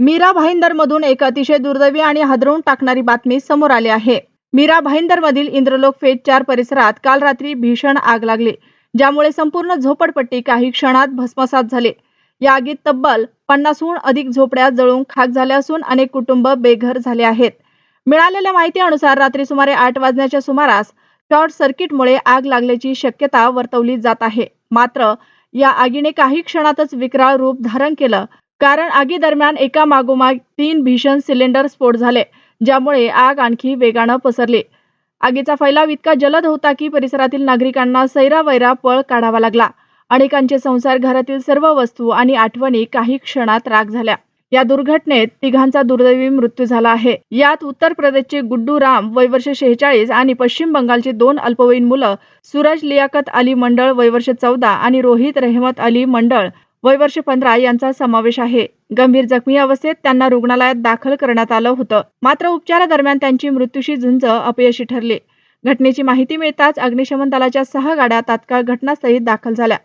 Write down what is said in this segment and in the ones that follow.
मीरा भाईंदरमधून एक अतिशय दुर्दैवी आणि हादरवून टाकणारी बातमी समोर आली आहे। मीरा भाईंदरमधील इंद्रलोक फेज 4 परिसरात काल रात्री भीषण आग लागली, ज्यामुळे संपूर्ण झोपडपट्टी काही क्षणात भस्मसात झाली। या आगीत तब्बल 50हून अधिक झोपड्या जळून खाक झाल्या असून अनेक कुटुंब बेघर झाले आहेत। मिळालेल्या माहितीनुसार रात्री सुमारे 8 वाजण्याच्या सुमारास शॉर्ट सर्किटमुळे आग लागल्याची शक्यता वर्तवली जात आहे। मात्र या आगीने काही क्षणातच विकराळ रूप धारण केलं, कारण आगी दरम्यान एका मागोमाग 3 भीषण सिलेंडर स्फोट झाले, ज्यामुळे आग आणखी वेगानं पसरली। आगीचा फैलाव इतका जलद होता की परिसरातील नागरिकांना सैरावैरा पळ काढावा लागला। अनेकांचे संसार, घरातील सर्व वस्तू आणि आठवणी काही क्षणात राख झाल्या। या दुर्घटनेत तिघांचा दुर्दैवी मृत्यू झाला आहे। यात उत्तर प्रदेशचे गुड्डू राम वय वर्ष 46 आणि पश्चिम बंगालचे 2 अल्पवयीन मुलं सूरज लियाकत अली मंडळ वय वर्ष 14 आणि रोहित रहमत अली मंडळ वय वर्ष 15 यांचा समावेश आहे। गंभीर जखमी अवस्थेत त्यांना रुग्णालयात दाखल करण्यात आलं होतं, मात्र उपचारादरम्यान त्यांची मृत्यूशी झुंज अपयशी ठरली। घटनेची माहिती मिळताच अग्निशमन दलाच्या 6 गाड्या तात्काळ घटनास्थळी दाखल झाल्या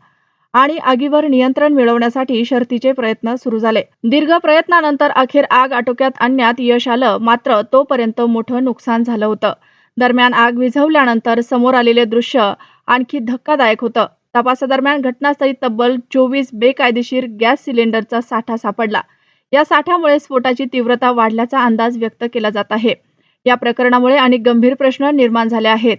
आणि आगीवर नियंत्रण मिळवण्यासाठी शर्थीचे प्रयत्न सुरू झाले। दीर्घ प्रयत्नानंतर अखेर आग आटोक्यात आणण्यात यश आलं, मात्र तोपर्यंत मोठं नुकसान झालं होतं। दरम्यान आग विझवल्यानंतर समोर आलेले दृश्य आणखी धक्कादायक होतं। तपासादरम्यान घटनास्थळी तब्बल 24 बेकायदेशीर गॅस सिलेंडरचा साठा सापडला। या साठ्यामुळे स्फोटाची तीव्रता वाढल्याचा अंदाज व्यक्त केला जात आहे। या प्रकरणामुळे अनेक गंभीर प्रश्न निर्माण झाले आहेत।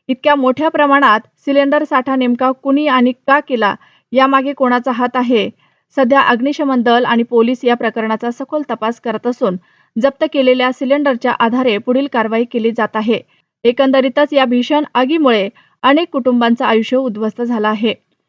इतक्या मोठ्या प्रमाणात सिलेंडर साठा नेमका कुणी आणि का केला, यामागे कोणाचा हात आहे? सध्या अग्निशमन दल आणि पोलीस या प्रकरणाचा सखोल तपास करत असून जप्त केलेल्या सिलेंडरच्या आधारे पुढील कारवाई केली जात आहे। एकंदरीतच या भीषण आगीमुळे अनेक कुटुंबांचं आयुष्य उद्ध्वस्त झालं आहे।